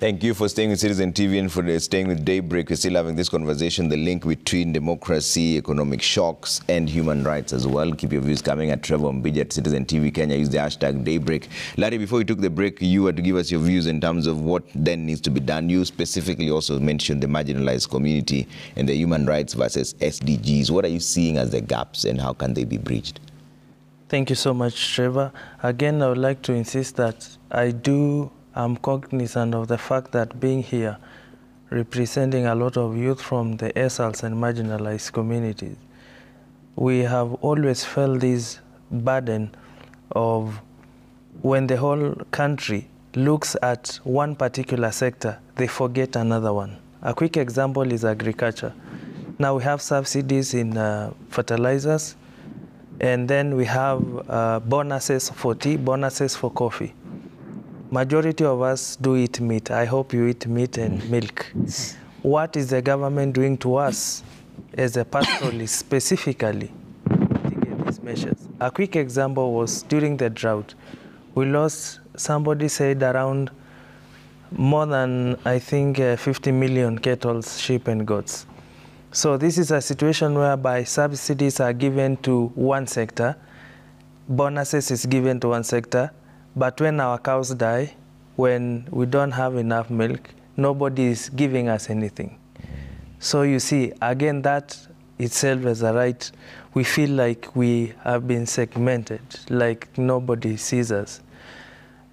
Thank you for staying with Citizen TV and for staying with Daybreak. We're still having this conversation, the link between democracy, economic shocks, and human rights as well. Keep your views coming at Trevor Mbiji at Citizen TV Kenya. Use the hashtag Daybreak. Larry, before we took the break, you had to give us your views in terms of what then needs to be done. You specifically also mentioned the marginalized community and the human rights versus SDGs. What are you seeing as the gaps and how can they be breached? Thank you so much, Trevor. Again, I would like to insist that I'm cognizant of the fact that being here, representing a lot of youth from the ESALs and marginalized communities, we have always felt this burden of when the whole country looks at one particular sector, they forget another one. A quick example is agriculture. Now we have subsidies in fertilizers, and then we have bonuses for tea, bonuses for coffee. Majority of us do eat meat. I hope you eat meat and milk. What is the government doing to us as a pastoralist specifically to mitigate these measures? A quick example was during the drought. We lost, somebody said, around more than, I think, 50 million cattle, sheep, and goats. So this is a situation whereby subsidies are given to one sector, bonuses is given to one sector, but when our cows die, when we don't have enough milk, nobody is giving us anything. So you see, again, that itself as a right, we feel like we have been segmented, like nobody sees us.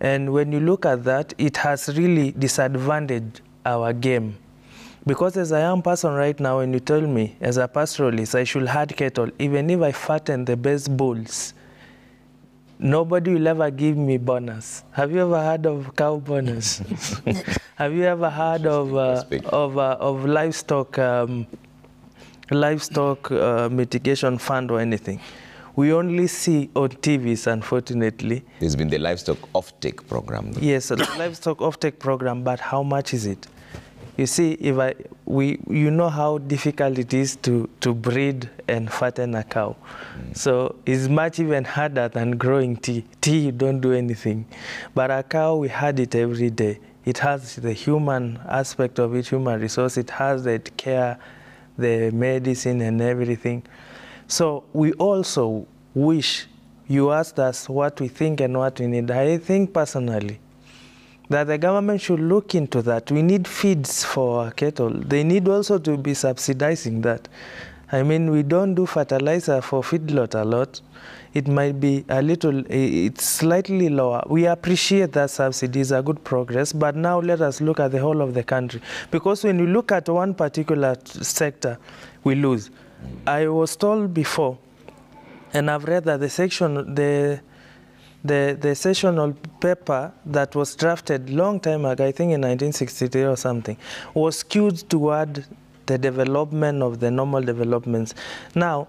And when you look at that, it has really disadvantaged our game. Because as a young person right now, when you tell me, as a pastoralist, I should herd cattle, even if I fatten the best bulls, nobody will ever give me bonus. Have you ever heard of cow bonus? Have you ever heard of livestock mitigation fund or anything? We only see on TVs, unfortunately. There's been the livestock offtake program. Yes, the livestock offtake program, but how much is it? You see, you know how difficult it is to breed and fatten a cow. So it's much even harder than growing tea. Tea, you don't do anything. But a cow, we had it every day. It has the human aspect of it, human resource. It has the care, the medicine and everything. So we also wish, you asked us what we think and what we need. I think personally, that the government should look into that. We need feeds for our cattle. They need also to be subsidizing that. I mean, we don't do fertilizer for feedlot a lot. It might be a little, it's slightly lower. We appreciate that subsidies are good progress, but now let us look at the whole of the country. Because when you look at one particular sector, we lose. I was told before, and I've read that the sessional paper that was drafted long time ago, I think in 1963 or something, was skewed toward the development of the normal developments. Now,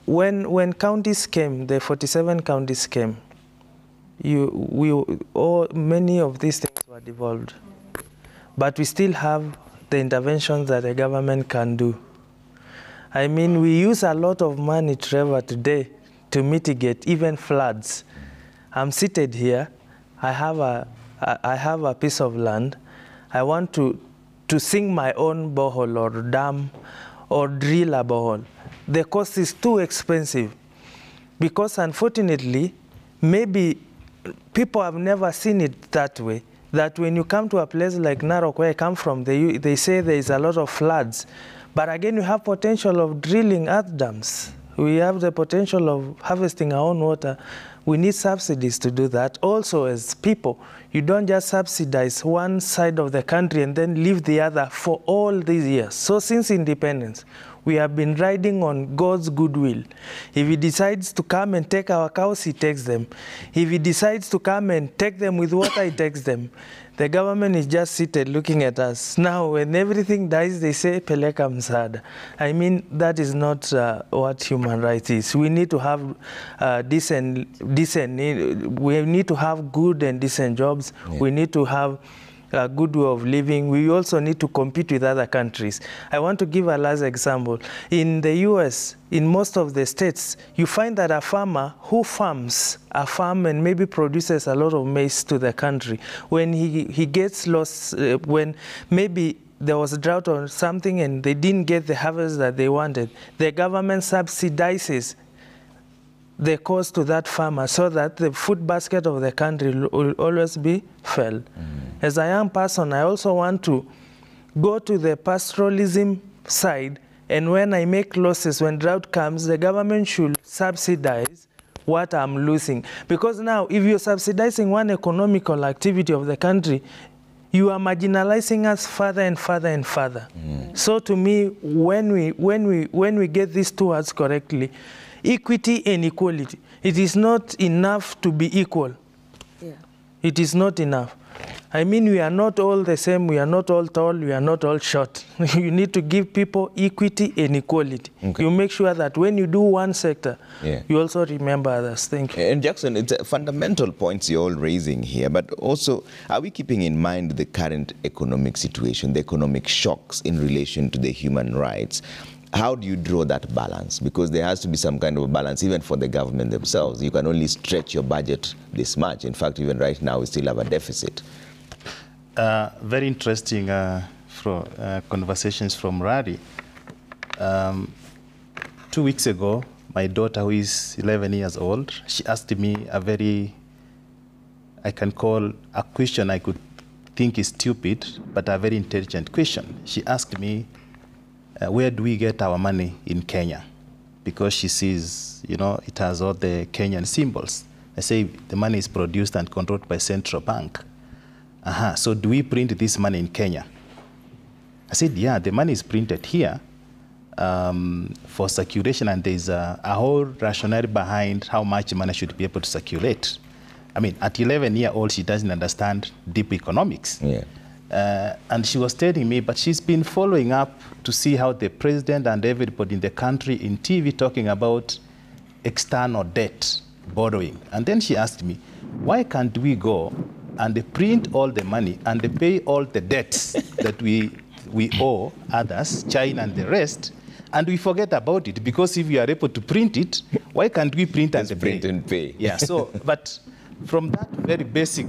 when counties came, the 47 counties came, many of these things were devolved. But we still have the interventions that the government can do. I mean, we use a lot of money, Trevor, today to mitigate even floods. I'm seated here. I have a piece of land. I want to sink my own borehole or dam or drill a borehole. The cost is too expensive because, unfortunately, maybe people have never seen it that way, that when you come to a place like Narok, where I come from, they say there is a lot of floods. But again, you have potential of drilling earth dams. We have the potential of harvesting our own water. We need subsidies to do that. Also, as people, you don't just subsidize one side of the country and then leave the other for all these years. So since independence, we have been riding on God's goodwill. If he decides to come and take our cows, he takes them. If he decides to come and take them with water, he takes them. The government is just seated looking at us. Now, when everything dies, they say, Peleka msaada. I mean, that is not what human rights is. We need to have we need to have good and decent jobs. Yeah. We need to have a good way of living, we also need to compete with other countries. I want to give a last example. In the US, in most of the states, you find that a farmer who farms a farm and maybe produces a lot of maize to the country, when he gets lost, when maybe there was a drought or something and they didn't get the harvest that they wanted, the government subsidizes the cost to that farmer so that the food basket of the country will always be full. As a young person, I also want to go to the pastoralism side, and when I make losses, when drought comes, the government should subsidize what I'm losing. Because now, if you're subsidizing one economical activity of the country, you are marginalizing us further and further and further. So to me, when we get these two words correctly, equity and equality, it is not enough to be equal. Yeah. It is not enough. I mean, we are not all the same, we are not all tall, we are not all short. You need to give people equity and equality. Okay. You make sure that when you do one sector, you also remember others. Thank you. And Jackson, it's fundamental points you're all raising here, but also, are we keeping in mind the current economic situation, the economic shocks in relation to the human rights? How do you draw that balance? Because there has to be some kind of a balance, even for the government themselves. You can only stretch your budget this much. In fact, even right now, we still have a deficit. Very interesting conversations from Rari. 2 weeks ago, my daughter, who is 11 years old, she asked me a very, I can call a question I could think is stupid, but a very intelligent question. She asked me, where do we get our money in Kenya? Because she sees, you know, it has all the Kenyan symbols. I say the money is produced and controlled by central bank. So do we print this money in Kenya? I said, yeah, the money is printed here for circulation, and there's a whole rationale behind how much money should be able to circulate. I mean, at 11-year-old, she doesn't understand deep economics. Yeah. And she was telling me, but she's been following up to see how the president and everybody in the country in TV talking about external debt, borrowing. And then she asked me, why can't we go and they print all the money and they pay all the debts that we owe others, China and the rest, and we forget about it? Because if we are able to print it, why can't we print and pay? Yeah, so, but from that very basic,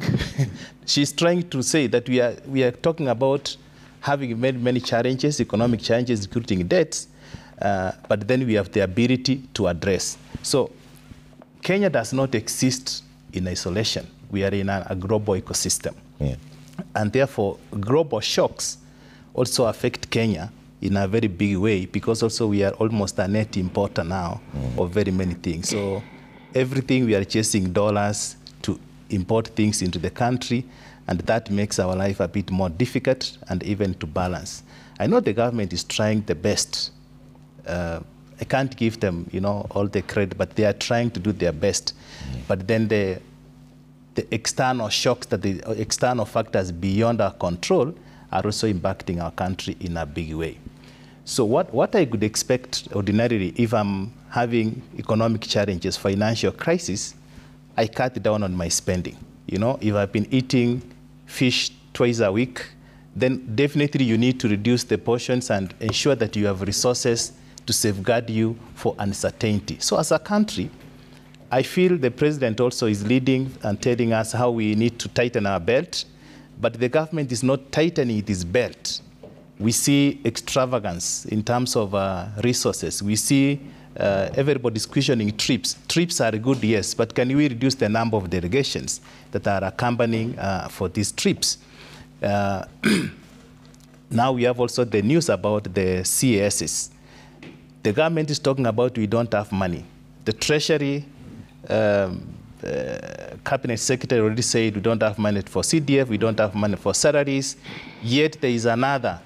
she's trying to say that we are talking about having many challenges, economic challenges, including debts, but then we have the ability to address. So Kenya does not exist in isolation. We are in a global ecosystem. Yeah. And therefore, global shocks also affect Kenya in a very big way, because also we are almost a net importer now of very many things. So everything we are chasing dollars to import things into the country, and that makes our life a bit more difficult and even to balance. I know the government is trying the best. I can't give them, you know, all the credit, but they are trying to do their best. But then the external shocks, that the external factors beyond our control, are also impacting our country in a big way. So what I could expect ordinarily, if I'm having economic challenges, financial crisis, I cut down on my spending. You know, if I've been eating fish twice a week, then definitely you need to reduce the portions and ensure that you have resources to safeguard you for uncertainty. So as a country, I feel the president also is leading and telling us how we need to tighten our belt, but the government is not tightening its belt. We see extravagance in terms of resources. We see everybody's questioning trips. Trips are good, yes, but can we reduce the number of delegations that are accompanying for these trips? Now we have also the news about the CASs. The government is talking about we don't have money. The Treasury Cabinet Secretary already said we don't have money for CDF, we don't have money for salaries, yet there is another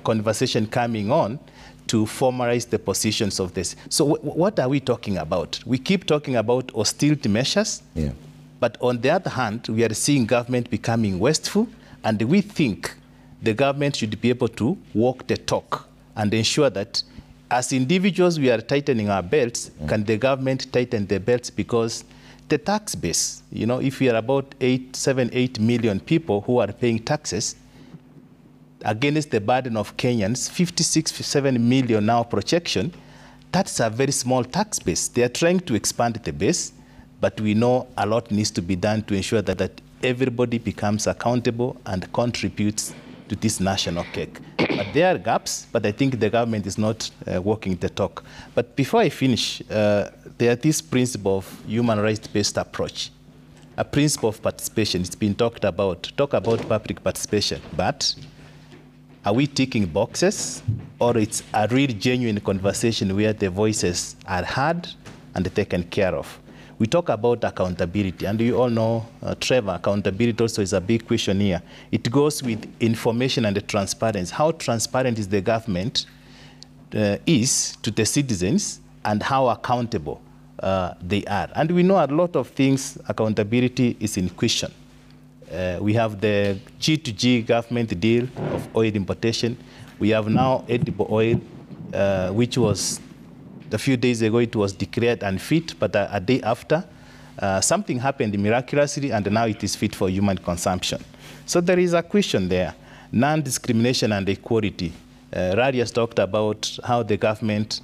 conversation coming on to formalize the positions of this. So what are we talking about? We keep talking about austerity measures, but on the other hand, we are seeing government becoming wasteful, and we think the government should be able to walk the talk and ensure that as individuals we are tightening our belts. Can the government tighten their belts? Because the tax base. You know, if we are about 8 million people who are paying taxes against the burden of Kenyans, 7 million now projection, that's a very small tax base. They are trying to expand the base, but we know a lot needs to be done to ensure that everybody becomes accountable and contributes to this national cake. But there are gaps, but I think the government is not walking the talk. But before I finish, there are this principle of human rights-based approach, a principle of participation. It's been talked about. Talk about public participation, but are we ticking boxes, or it's a real genuine conversation where the voices are heard and taken care of? We talk about accountability, and you all know, Trevor, accountability also is a big question here. It goes with information and the transparency. How transparent is the government is to the citizens, and how accountable they are. And we know a lot of things, accountability is in question. We have the G2G government deal of oil importation. We have now edible oil, which was a few days ago, it was declared unfit, but a day after, something happened miraculously, and now it is fit for human consumption. So there is a question there. Non-discrimination and equality. Radi has talked about how the government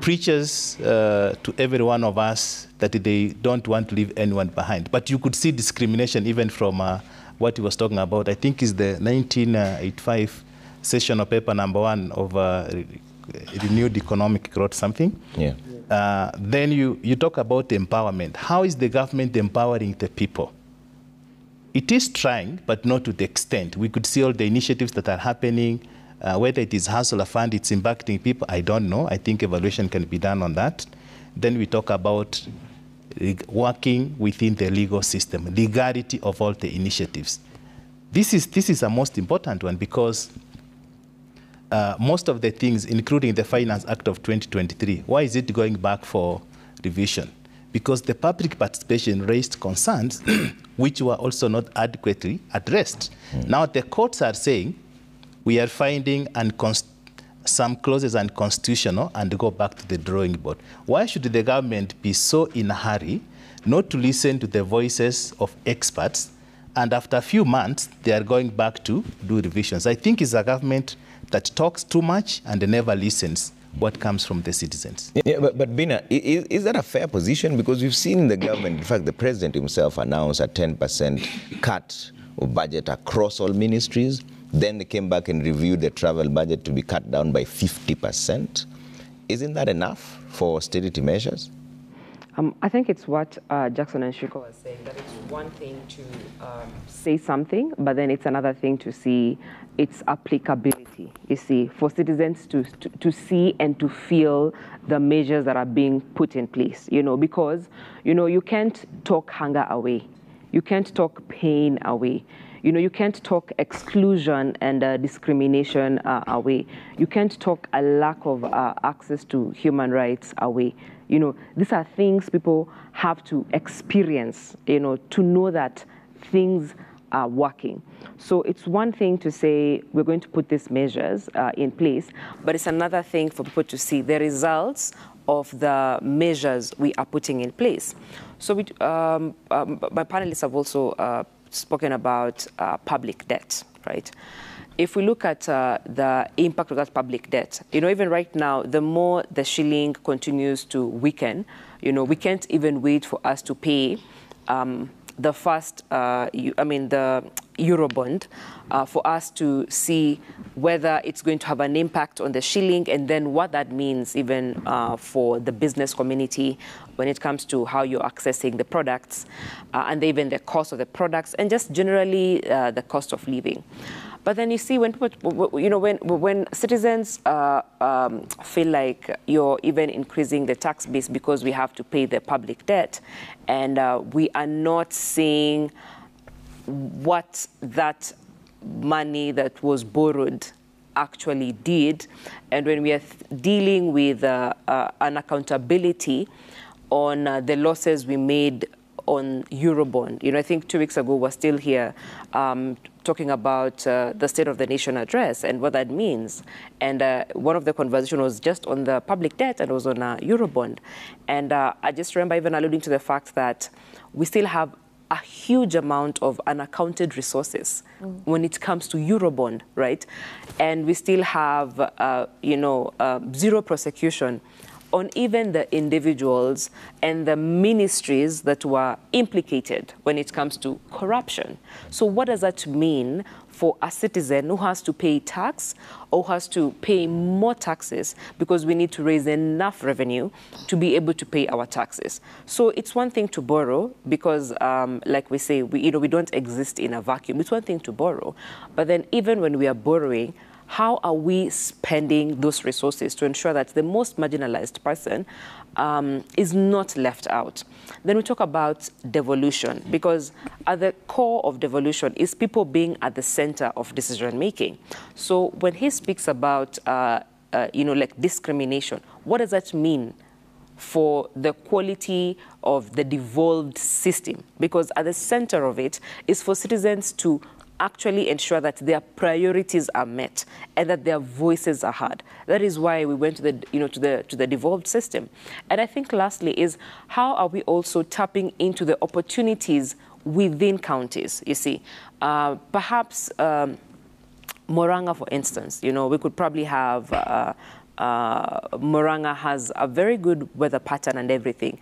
preaches to every one of us that they don't want to leave anyone behind. But you could see discrimination even from what he was talking about. I think is the 1985 session of paper number 1 of renewed economic growth something. Yeah. Then you talk about empowerment. How is the government empowering the people? It is trying, but not to the extent. We could see all the initiatives that are happening. Whether it is Hustler Fund, it's impacting people, I don't know. I think evaluation can be done on that. Then we talk about working within the legal system, legality of all the initiatives. This is a most important one, because most of the things, including the Finance Act of 2023, why is it going back for revision? Because the public participation raised concerns which were also not adequately addressed. Now the courts are saying we are finding some clauses unconstitutional and go back to the drawing board. Why should the government be so in a hurry not to listen to the voices of experts, and after a few months they are going back to do revisions? I think it's a government that talks too much and never listens what comes from the citizens. Yeah, but Bina, is that a fair position? Because we've seen in the government, in fact, the president himself announced a 10% cut of budget across all ministries. Then they came back and reviewed the travel budget to be cut down by 50%. Isn't that enough for austerity measures? I think it's what Jackson and Shiko was saying, that it's one thing to say something, but then it's another thing to see its applicability, you see, for citizens to see and to feel the measures that are being put in place, because, you can't talk hunger away. You can't talk pain away. You can't talk exclusion and discrimination away. You can't talk a lack of access to human rights away. These are things people have to experience, to know that things are working. So it's one thing to say we're going to put these measures in place, but it's another thing for people to see the results of the measures we are putting in place. So my panelists have also spoken about public debt, right? If we look at the impact of that public debt, even right now, the more the shilling continues to weaken, we can't even wait for us to pay the first, the Eurobond, for us to see whether it's going to have an impact on the shilling, and then what that means even for the business community when it comes to how you're accessing the products, and even the cost of the products, and just generally the cost of living. But then you see when people, when citizens feel like you're even increasing the tax base because we have to pay the public debt, and we are not seeing what that money that was borrowed actually did, and when we are dealing with an accountability on the losses we made on Eurobond. You know, I think 2 weeks ago we're still here talking about the State of the Nation address and what that means. And one of the conversation was just on the public debt and was on Eurobond. And I just remember even alluding to the fact that we still have a huge amount of unaccounted resources when it comes to Eurobond, right? And we still have, zero prosecution on even the individuals and the ministries that were implicated when it comes to corruption. So what does that mean for a citizen who has to pay tax or has to pay more taxes because we need to raise enough revenue to be able to pay our taxes? So it's one thing to borrow because, like we say, we don't exist in a vacuum. It's one thing to borrow, but then even when we are borrowing, how are we spending those resources to ensure that the most marginalized person is not left out? Then we talk about devolution, because at the core of devolution is people being at the center of decision making. So when he speaks about, like discrimination, what does that mean for the quality of the devolved system? Because at the center of it is for citizens to actually ensure that their priorities are met and that their voices are heard. That is why we went to the devolved system. And I think lastly is how are we also tapping into the opportunities within counties? You see, perhaps Murang'a, for instance, we could probably have Murang'a has a very good weather pattern and everything,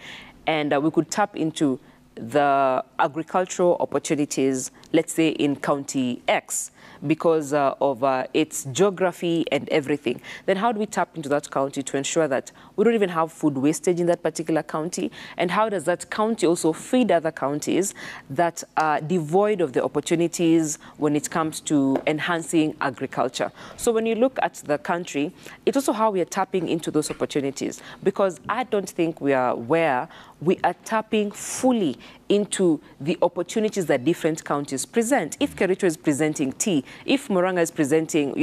and we could tap into the agricultural opportunities, let's say in County X, because of its geography and everything. Then how do we tap into that county to ensure that we don't even have food wastage in that particular county? And how does that county also feed other counties that are devoid of the opportunities when it comes to enhancing agriculture? So when you look at the country, it's also how we are tapping into those opportunities, because I don't think we are where we are tapping fully into the opportunities that different counties present. If Kericho is presenting tea, if Murang'a is presenting,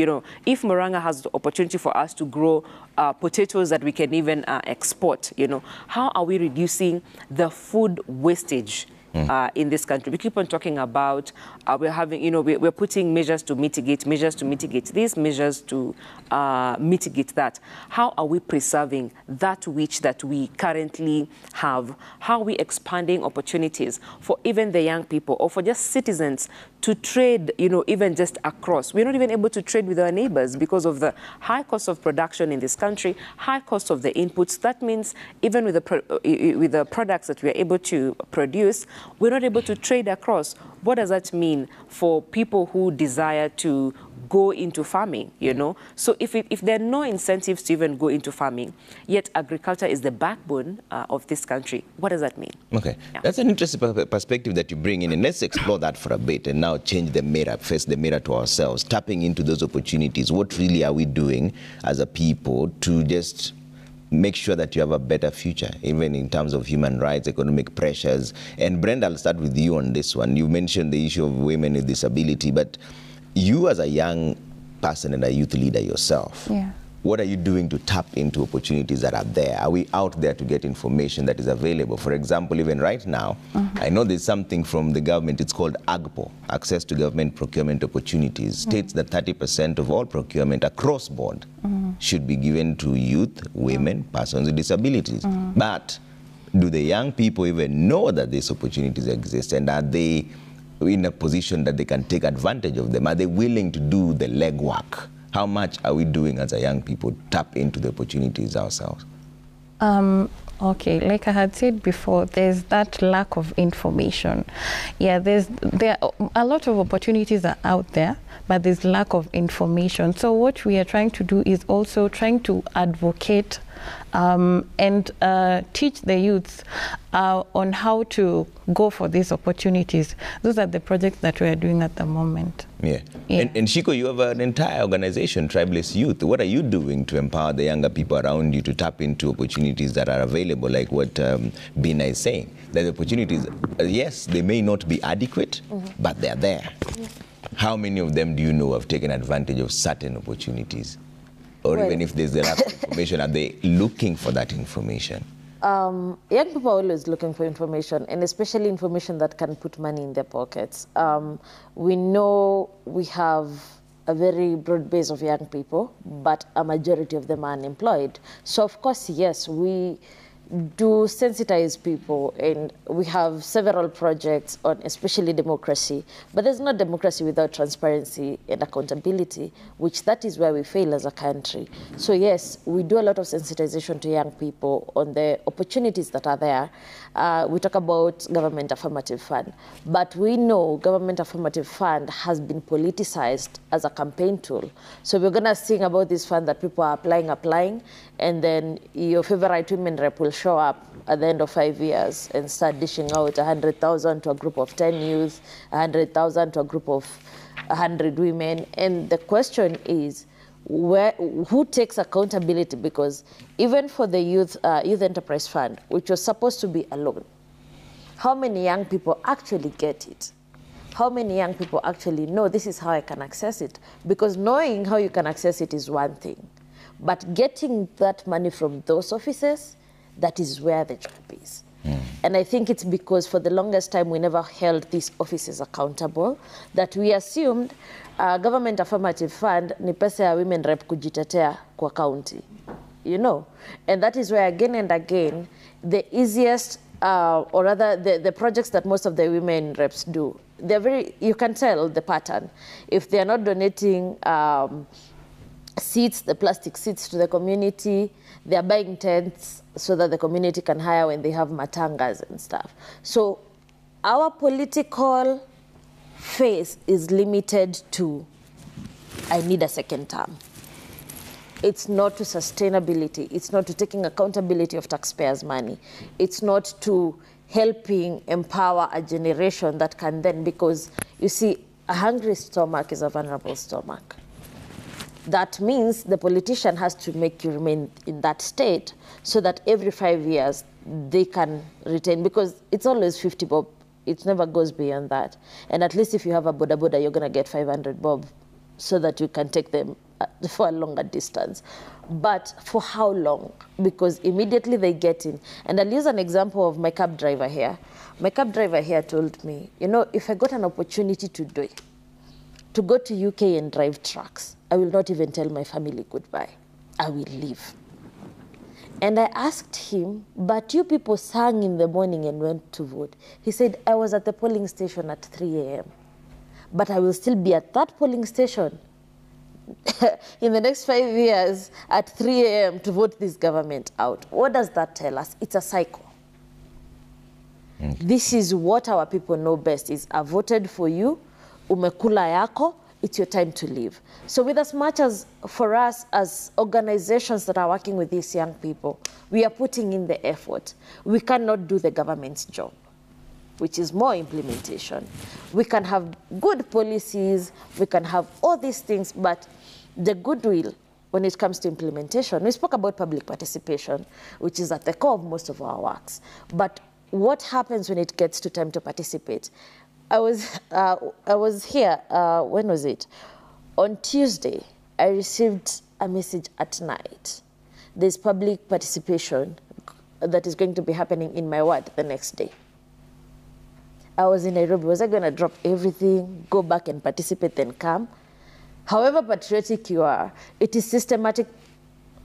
if Murang'a has the opportunity for us to grow potatoes that we can even export, how are we reducing the food wastage in this country? We keep on talking about we're having, we're putting measures to mitigate this, measures to mitigate that. How are we preserving that which that we currently have? How are we expanding opportunities for even the young people or for just citizens to trade, even just across? We're not even able to trade with our neighbors because of the high cost of production in this country, high cost of the inputs. That means even with the products that we're able to produce, we're not able to trade across. What does that mean for people who desire to go into farming, So if there are no incentives to even go into farming, yet agriculture is the backbone of this country, what does that mean? Okay, yeah. That's an interesting perspective that you bring in, and let's explore that for a bit and now change the mirror, face the mirror to ourselves, tapping into those opportunities. What really are we doing as a people to just make sure that you have a better future, even in terms of human rights, economic pressures? And Brenda, I'll start with you on this one. You mentioned the issue of women with disability, but you as a young person and a youth leader yourself, what are you doing to tap into opportunities that are there? Are we out there to get information that is available? For example, even right now, I know there's something from the government, it's called AGPO, Access to Government Procurement Opportunities, states that 30% of all procurement across board should be given to youth, women, persons with disabilities. But do the young people even know that these opportunities exist, and are they in a position that they can take advantage of them? Are they willing to do the legwork? How much are we doing as a young people tap into the opportunities ourselves? Okay, like I had said before, there's that lack of information. Yeah, there are a lot of opportunities are out there, but there's lack of information. So what we are trying to do is also trying to advocate and teach the youths on how to go for these opportunities. Those are the projects that we are doing at the moment. Yeah. And Shiko, you have an entire organization, Tribalist Youth. What are you doing to empower the younger people around you to tap into opportunities that are available, like what Bina is saying? That the opportunities, yes, they may not be adequate, but they're there. How many of them do you know have taken advantage of certain opportunities? Or even if there's a lack of information, are they looking for that information? Young people are always looking for information, and especially information that can put money in their pockets. We know we have a very broad base of young people, but a majority of them are unemployed. So of course, yes, we do sensitize people, and we have several projects on especially democracy, but there's not democracy without transparency and accountability, which that is where we fail as a country. So yes, we do a lot of sensitization to young people on the opportunities that are there. We talk about government affirmative fund, but we know government affirmative fund has been politicized as a campaign tool. So we're gonna sing about this fund that people are applying, and then your favorite women rep will show up at the end of 5 years and start dishing out 100,000 to a group of 10 youth, 100,000 to a group of 100 women. And the question is, who takes accountability? Because even for the youth enterprise fund, which was supposed to be a loan, how many young people actually get it? How many young people actually know this is how I can access it? Because knowing how you can access it is one thing, but getting that money from those offices, that is where the job is. And I think it's because for the longest time we never held these offices accountable, that we assumed government affirmative fund ni pesa ya women rep kujitetea kwa county, you know. And that is where again and again the easiest or rather the projects that most of the women reps do, they're very, you can tell the pattern. If they're not donating seats, the plastic seats to the community, they're buying tents so that the community can hire when they have matangas and stuff. So our political face is limited to, I need a second term. It's not to sustainability. It's not to taking accountability of taxpayers' money. It's not to helping empower a generation that can then, because you see, a hungry stomach is a vulnerable stomach. That means the politician has to make you remain in that state so that every 5 years they can retain, because it's always 50 bob. It never goes beyond that. And at least if you have a boda boda, you're going to get 500 bob so that you can take them for a longer distance. But for how long? Because immediately they get in. And I'll use an example of my cab driver here. My cab driver here told me, you know, if I got an opportunity today to go to UK and drive trucks, I will not even tell my family goodbye. I will leave. And I asked him, but you people sang in the morning and went to vote. He said, I was at the polling station at 3 a.m. But I will still be at that polling station in the next 5 years at 3 a.m. to vote this government out. What does that tell us? It's a cycle. This is what our people know best, is I voted for you, umekula yako, it's your time to leave. So with as much as for us as organizations that are working with these young people, we are putting in the effort. We cannot do the government's job, which is more implementation. We can have good policies, we can have all these things, but the goodwill when it comes to implementation, we spoke about public participation, which is at the core of most of our works. But what happens when it gets to time to participate? I was here, when was it? On Tuesday, I received a message at night. There's public participation that is going to be happening in my ward the next day. I was in Nairobi. Was I going to drop everything, go back and participate, then come? However patriotic you are, it is systematic.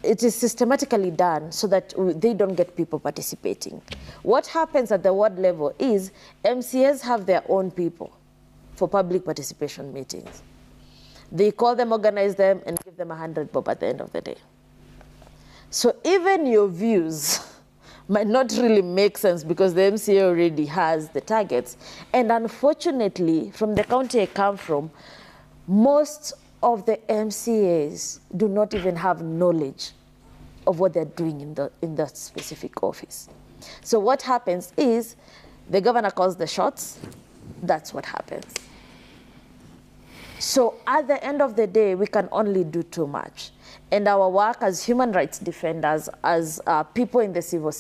It is systematically done so that they don't get people participating. What happens at the ward level is MCAs have their own people for public participation meetings. They call them, organize them, and give them 100 bob at the end of the day. So even your views might not really make sense because the MCA already has the targets. And unfortunately, from the county I come from, most of the MCAs do not even have knowledge of what they're doing in that specific office. So what happens is the governor calls the shots. That's what happens. So at the end of the day, we can only do too much. And our work as human rights defenders, as people in the civil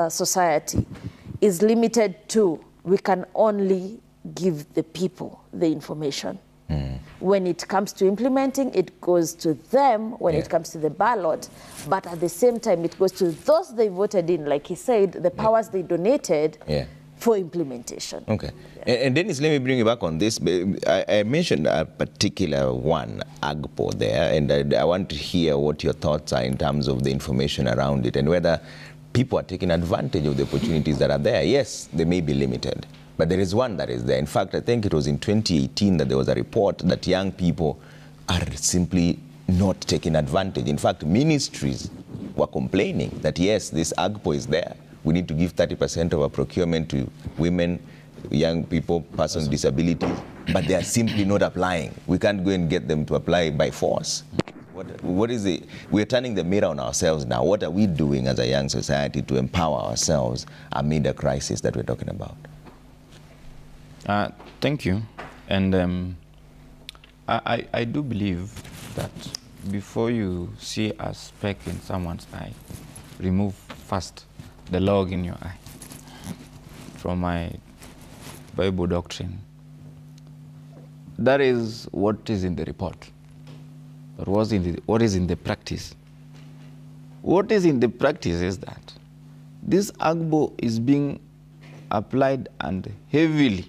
society, is limited to, we can only give the people the information. When it comes to implementing, it goes to them when it comes to the ballot, but at the same time, it goes to those they voted in, like he said, the powers they donated for implementation. Okay. And Dennis, let me bring you back on this. I mentioned a particular one, AGPO there, and I want to hear what your thoughts are in terms of the information around it and whether people are taking advantage of the opportunities that are there. Yes, they may be limited, but there is one that is there. In fact, I think it was in 2018 that there was a report that young people are simply not taking advantage. In fact, ministries were complaining that, yes, this AGPO is there. We need to give 30% of our procurement to women, young people, persons with disabilities, but they are simply not applying. We can't go and get them to apply by force. What is it? We're turning the mirror on ourselves now. What are we doing as a young society to empower ourselves amid the crisis that we're talking about? Thank you. And I do believe that before you see a speck in someone's eye, remove first the log in your eye. From my Bible doctrine, that is what is in the report. But what is in the practice? What is in the practice is that this AGPO is being applied and heavily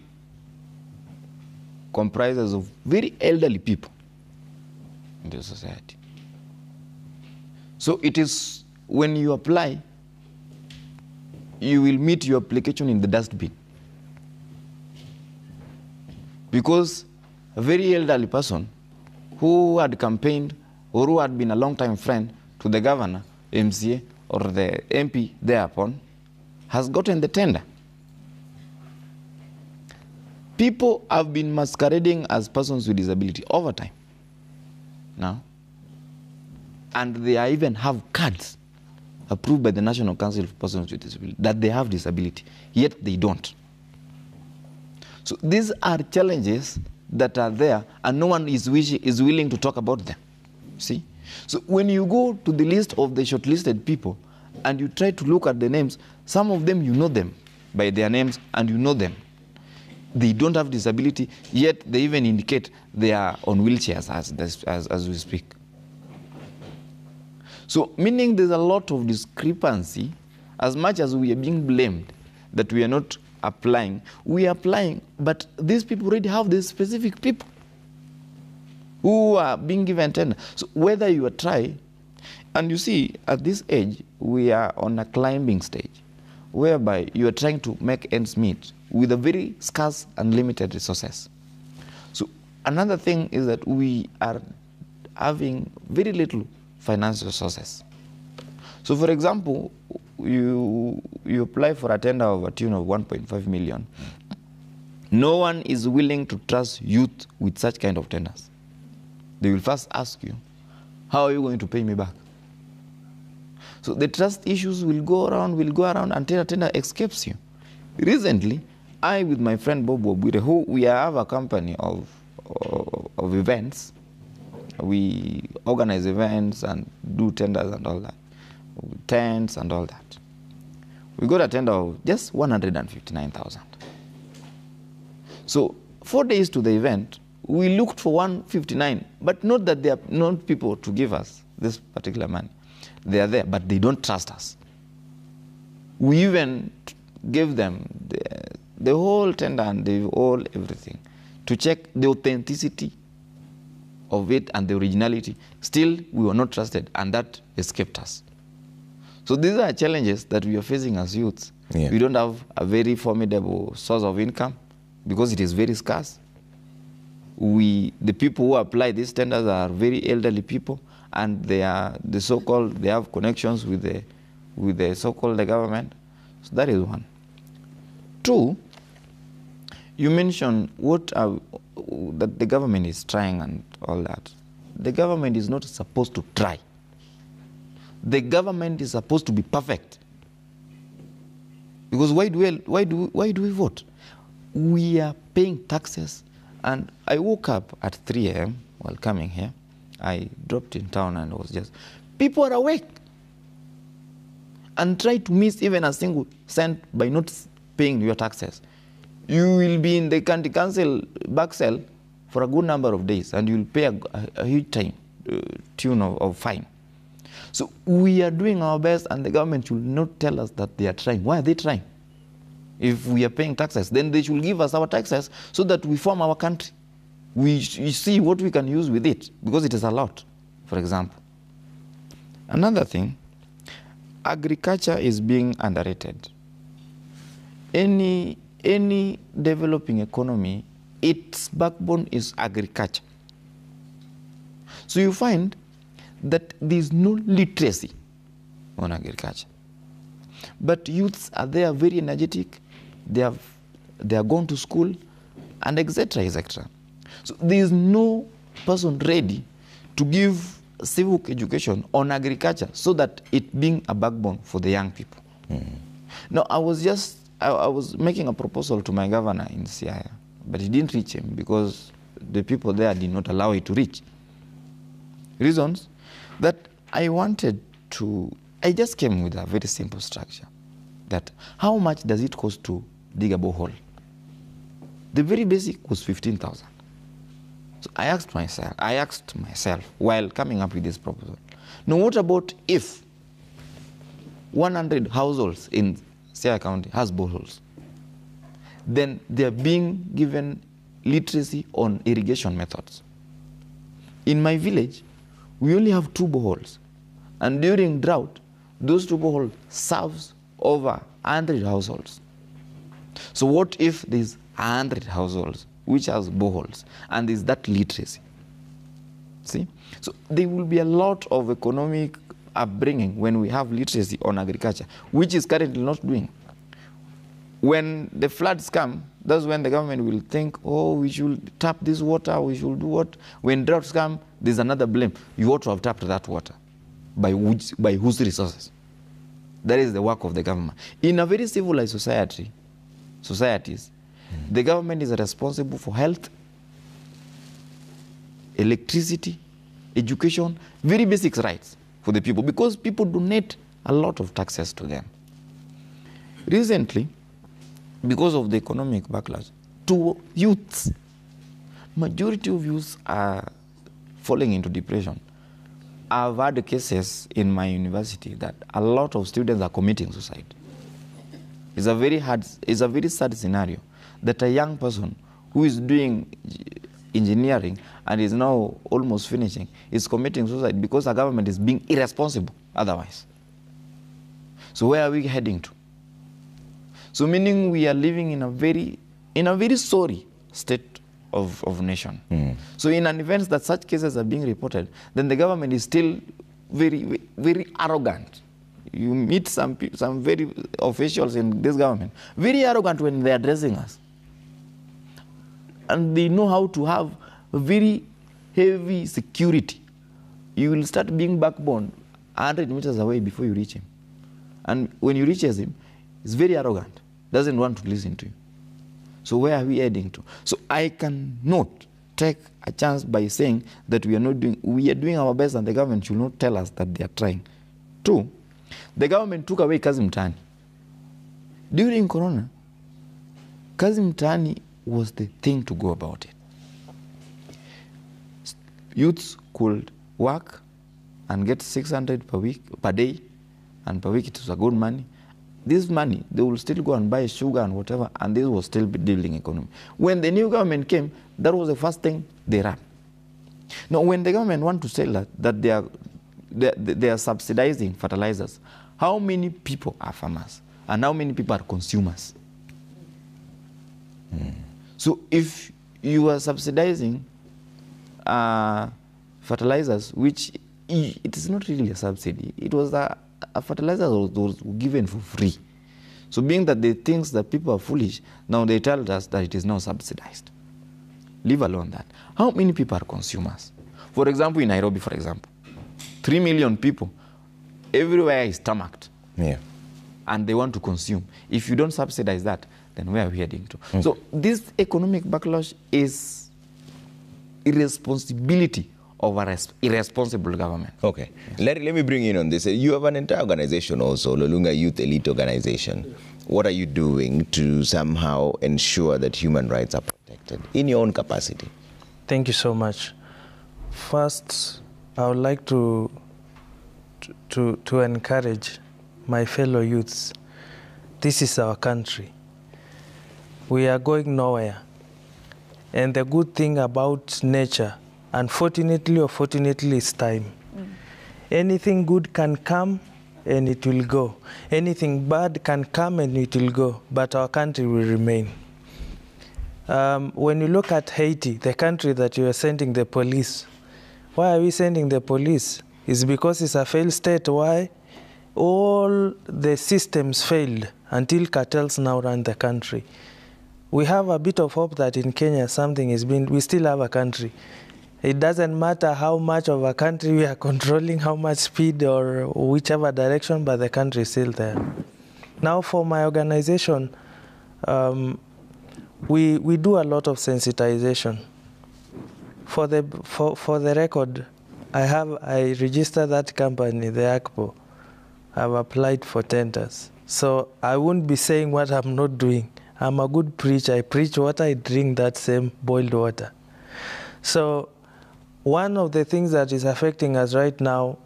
comprises of very elderly people in the society. So it is when you apply, you will meet your application in the dustbin. Because a very elderly person who had campaigned or who had been a long-time friend to the governor, MCA, or the MP thereupon, has gotten the tender. People have been masquerading as persons with disability over time now. And they even have cards approved by the National Council of Persons with Disability that they have disability, yet they don't. So these are challenges that are there, and no one is willing to talk about them. See? So when you go to the list of the shortlisted people and you try to look at the names, some of them you know them by their names and you know them. They don't have disability, yet they even indicate they are on wheelchairs as we speak. So meaning there's a lot of discrepancy. As much as we are being blamed that we are not applying, we are applying, but these people already have these specific people who are being given tender. So whether you try, and you see at this age, we are on a climbing stage, whereby you are trying to make ends meet with a very scarce and limited resources. So another thing is that we are having very little financial resources. So for example, you apply for a tender of a tune of 1.5 million. No one is willing to trust youth with such kind of tenders. They will first ask you, how are you going to pay me back? So the trust issues will go around until a tender escapes you. Recently, I with my friend Bob Wabwire, who we have a company of events. We organize events and do tenders and all that, tents and all that. We got a tender of just 159,000. So 4 days to the event, we looked for 159, but not that they are not people to give us this particular money. They are there, but they don't trust us. We even gave them the whole tender and the whole everything to check the authenticity of it and the originality. Still, we were not trusted, and that escaped us. So these are challenges that we are facing as youths. Yeah. We don't have a very formidable source of income because it is very scarce. The people who apply these tenders are very elderly people, and they are the so-called, they have connections with the so-called government. So that is one. Two, you mentioned that the government is trying and all that. The government is not supposed to try. The government is supposed to be perfect. Because why do we vote? We are paying taxes. And I woke up at 3 a.m. while coming here. I dropped in town and was just, people are awake and try to miss even a single cent by not paying your taxes. You will be in the county council back cell for a good number of days, and you'll pay a huge tune of fine. So we are doing our best, and the government should not tell us that they are trying. Why are they trying? If we are paying taxes, then they should give us our taxes so that we form our country. We see what we can use with it, because it is a lot, for example. Another thing, agriculture is being underrated. Any developing economy, its backbone is agriculture. So you find that there is no literacy on agriculture. But youths are there, very energetic, they are going to school, and etc., etc. So there is no person ready to give civic education on agriculture so that it being a backbone for the young people. Now, I was making a proposal to my governor in Siaya, but it didn't reach him because the people there did not allow it to reach. Reasons that I just came with a very simple structure. That how much does it cost to dig a borehole? The very basic was 15,000. So I asked myself while coming up with this proposal, now what about if 100 households in Siaya County has boreholes? Then they're being given literacy on irrigation methods. In my village, we only have 2 boreholes. And during drought, those 2 boreholes serves over 100 households. So what if there's 100 households which has boreholes and there's that literacy? See? So there will be a lot of economic upbringing when we have literacy on agriculture, which is currently not doing. When the floods come, that's when the government will think, oh, we should tap this water, we should do what? When droughts come, there's another blame. You ought to have tapped that water. By whose resources? That is the work of the government. In a very civilized societies, the government is responsible for health, electricity, education, very basic rights for the people, because people donate a lot of taxes to them. Recently, because of the economic backlash, to youths, majority of youths are falling into depression. I've had cases in my university that a lot of students are committing suicide. It's a very sad scenario that a young person who is doing engineering and is now almost finishing is committing suicide because the government is being irresponsible otherwise. So where are we heading to? So meaning we are living in a very sorry state of nation. So in an event that such cases are being reported, then the government is still very, very arrogant. You meet some very officials in this government, very arrogant when they're addressing us. And they know how to have a very heavy security. You will start being backbone 100 meters away before you reach him. And when you reach him, he's very arrogant, doesn't want to listen to you. So where are we heading to? So I cannot take a chance by saying that we are doing our best and the government should not tell us that they are trying. 2, the government took away Kazi Mtaani. During Corona, Kazi Mtaani was the thing to go about it. Youths could work and get 600 per day, and per week it was a good money. This money, they will still go and buy sugar and whatever, and this was still building economy. When the new government came, that was the first thing they ran. Now, when the government want to say that they are subsidizing fertilizers, how many people are farmers and how many people are consumers? So if you are subsidizing fertilizers, which it is not really a subsidy, it was a fertilizer that was given for free. So being that they think that people are foolish, now they tell us that it is now subsidized. Leave alone that. How many people are consumers? For example, in Nairobi, 3 million people, everywhere is stomached. Yeah. And they want to consume. If you don't subsidize that, then where are we heading to? So this economic backlash is irresponsibility of an irresponsible government. Okay. Let me bring in on this. You have an entire organization also, Lolunga Youth Elite Organization. What are you doing to somehow ensure that human rights are protected in your own capacity? Thank you so much. First, I would like to encourage my fellow youths. This is our country. We are going nowhere. And the good thing about nature, unfortunately or fortunately, is time. Anything good can come and it will go. Anything bad can come and it will go, but our country will remain. When you look at Haiti, the country that you are sending the police, why are we sending the police? It's because it's a failed state. Why? All the systems failed until cartels now run the country. We have a bit of hope that in Kenya something is being, we still have a country. It doesn't matter how much of a country we are controlling, how much speed or whichever direction, but the country is still there. Now for my organization, we do a lot of sensitization. For the record, I registered that company, the ACPO. I've applied for tenders. So I won't be saying what I'm not doing. I'm a good preacher. I preach what I drink, that same boiled water. So one of the things that is affecting us right now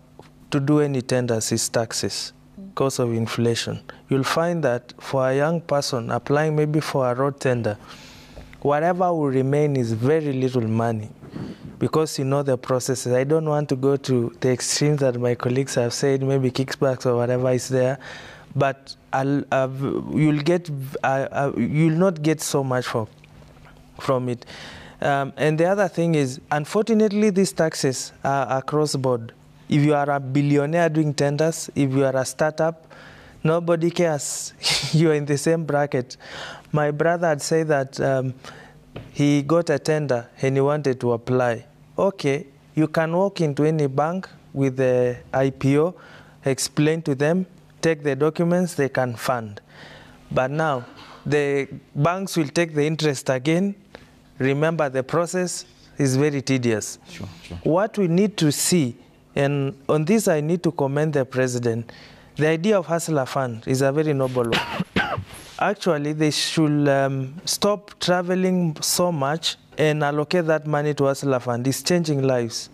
to do any tenders is taxes because of inflation. You'll find that for a young person applying maybe for a road tender, whatever will remain is very little money because you know the processes. I don't want to go to the extremes that my colleagues have said, maybe kickbacks or whatever is there, but you'll not get so much from it. And the other thing is, unfortunately, these taxes are across board. If you are a billionaire doing tenders, if you are a startup, nobody cares. You are in the same bracket. My brother had said that he got a tender and he wanted to apply. Okay, you can walk into any bank with the IPO, explain to them, take the documents, they can fund. But now, the banks will take the interest again. Remember, the process is very tedious. Sure. What we need to see, and on this I need to commend the president, the idea of Hustler Fund is a very noble one. Actually, they should stop traveling so much and allocate that money to Hustler Fund. It's changing lives.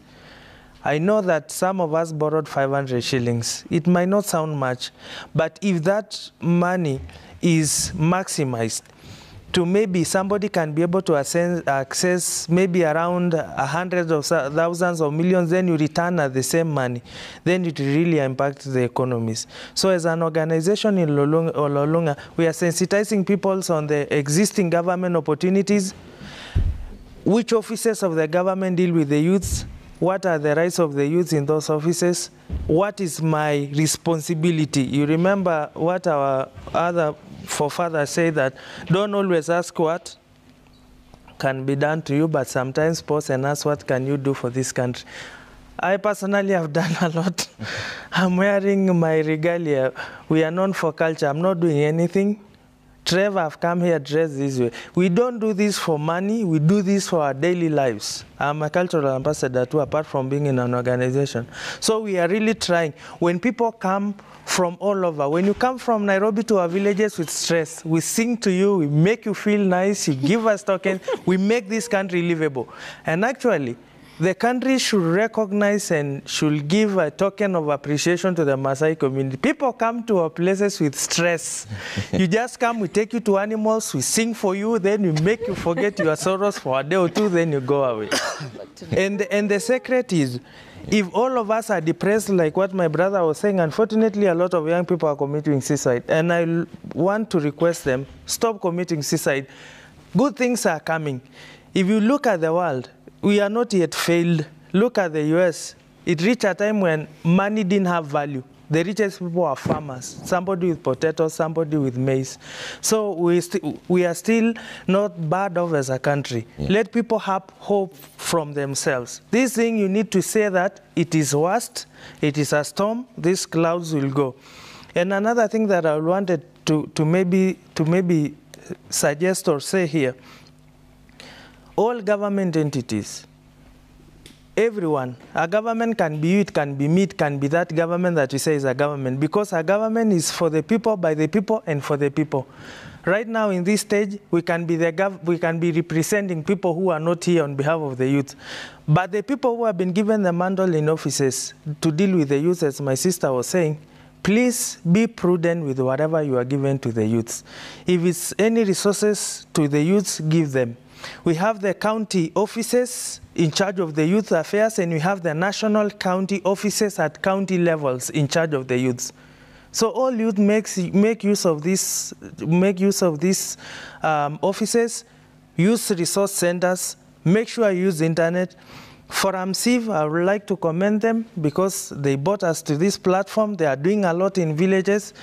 I know that some of us borrowed 500 shillings. It might not sound much, but if that money is maximized, to maybe somebody can be able to access maybe around hundreds of thousands or millions, then you return at the same money, then it really impacts the economies. So as an organization in Ololunga, we are sensitizing people on the existing government opportunities, which offices of the government deal with the youths, what are the rights of the youth in those offices, what is my responsibility. You remember what our other forefathers say, that don't always ask what can be done to you, but sometimes pause and ask what can you do for this country. I personally have done a lot. I'm wearing my regalia. We are known for culture. I'm not doing anything. Trevor, I've come here dressed this way. We don't do this for money. We do this for our daily lives. I'm a cultural ambassador too, apart from being in an organization. So we are really trying. When people come from all over, when you come from Nairobi to our villages with stress, we sing to you, we make you feel nice, you give us tokens, we make this country livable. And actually, the country should recognize and should give a token of appreciation to the Maasai community. People come to our places with stress. You just come, we take you to animals, we sing for you, then we make you forget your sorrows for a day or two, then you go away. And the secret is, if all of us are depressed, like what my brother was saying, unfortunately, a lot of young people are committing suicide. And I want to request them, stop committing suicide. Good things are coming. If you look at the world, we are not yet failed. Look at the US. It reached a time when money didn't have value. The richest people are farmers, somebody with potatoes, somebody with maize. So we are still not bad off as a country. Yeah. Let people have hope from themselves. This thing, you need to say that it is worst, it is a storm, these clouds will go. And another thing that I wanted to maybe suggest or say here, all government entities, everyone. A government can be you, it can be me, it can be that government that we say is a government, because a government is for the people, by the people, and for the people. Right now, in this stage, we can be representing people who are not here on behalf of the youth. But the people who have been given the mantle in offices to deal with the youth, as my sister was saying, please be prudent with whatever you are given to the youths. If it's any resources to the youths, give them. We have the county offices in charge of the youth affairs, and we have the national county offices at county levels in charge of the youths. So all youth make use of these offices, use resource centers, make sure you use the internet. For AMSIV, I would like to commend them because they brought us to this platform. They are doing a lot in villages.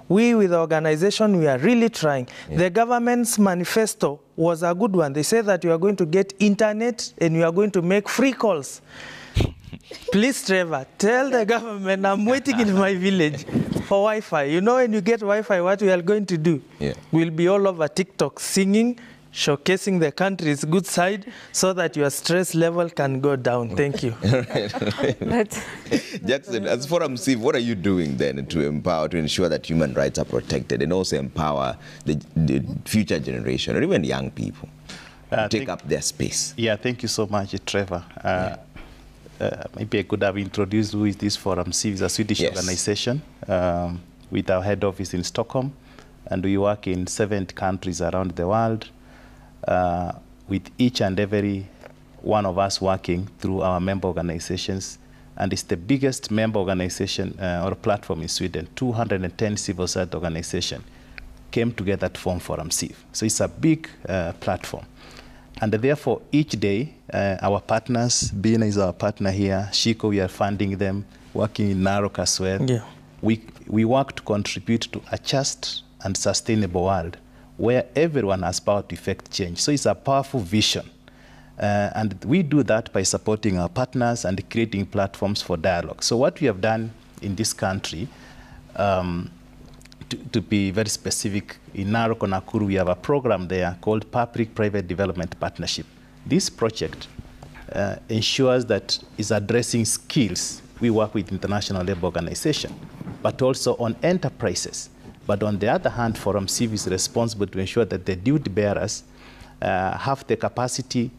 We, with the organization, we are really trying. Yeah. The government's manifesto was a good one. They said that you are going to get internet and you are going to make free calls. Please, Trevor, tell the government I'm waiting in my village for Wi-Fi. You know, when you get Wi-Fi, what we are going to do? Yeah. We'll be all over TikTok singing, showcasing the country's good side so that your stress level can go down. Thank you. Jackson, as for AMSIV, what are you doing then to empower, to ensure that human rights are protected and also empower the future generation or even young people to take up their space? Yeah, thank you so much, Trevor. Maybe I could have introduced who is this for AMSIV. It's a Swedish organization with our head office in Stockholm, and we work in 7 countries around the world. With each and every one of us working through our member organizations. And it's the biggest member organization or platform in Sweden. 210 civil society organizations came together to form for AMSIV. So it's a big platform. And therefore, each day, our partners, Bina is our partner here, Shiko, we are funding them, working in Narok as well. Yeah. We work to contribute to a just and sustainable world where everyone has power to effect change. So it's a powerful vision. And we do that by supporting our partners and creating platforms for dialogue. So what we have done in this country, to be very specific, in Narok, Nakuru, we have a program there called Public-Private Development Partnership. This project ensures that it's addressing skills. We work with International Labour Organization, but also on enterprises. But on the other hand, Forum AMSIV is responsible to ensure that the duty bearers have the capacity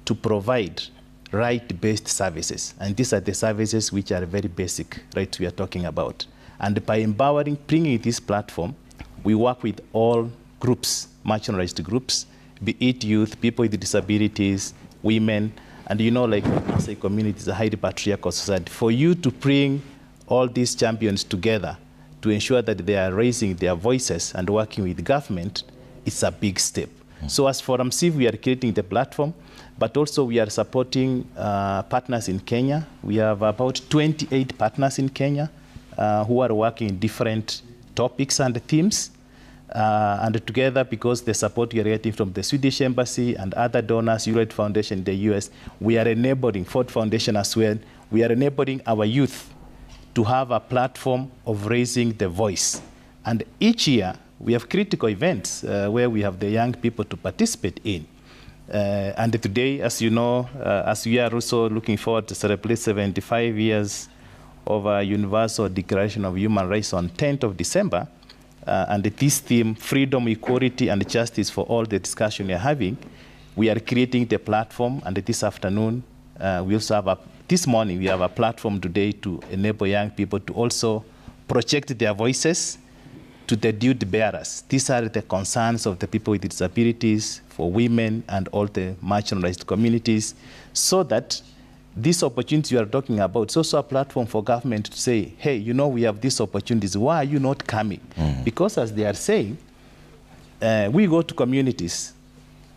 to provide right-based services. And these are the services which are very basic, right, we are talking about. And by empowering, bringing this platform, we work with all groups, marginalized groups, be it youth, people with disabilities, women, and you know, like say community is a highly patriarchal society. For you to bring all these champions together to ensure that they are raising their voices and working with government, it's a big step. So as for AMSIV, we are creating the platform, but also we are supporting partners in Kenya. We have about 28 partners in Kenya who are working in different topics and themes. And together, because the support we are getting from the Swedish Embassy and other donors, United Foundation in the US, we are enabling, Ford Foundation as well, we are enabling our youth to have a platform of raising the voice. And each year, we have critical events where we have the young people to participate in. And today, as you know, as we are also looking forward to celebrate 75 years of a Universal Declaration of Human Rights on 10th of December, and this theme, freedom, equality, and justice for all, the discussion we are having, we are creating the platform, and this afternoon, we also have this morning, we have a platform today to enable young people to also project their voices to the duty bearers. These are the concerns of the people with disabilities, for women, and all the marginalized communities, so that this opportunity you are talking about is also a platform for government to say, hey, you know, we have these opportunities. Why are you not coming? Because as they are saying, we go to communities,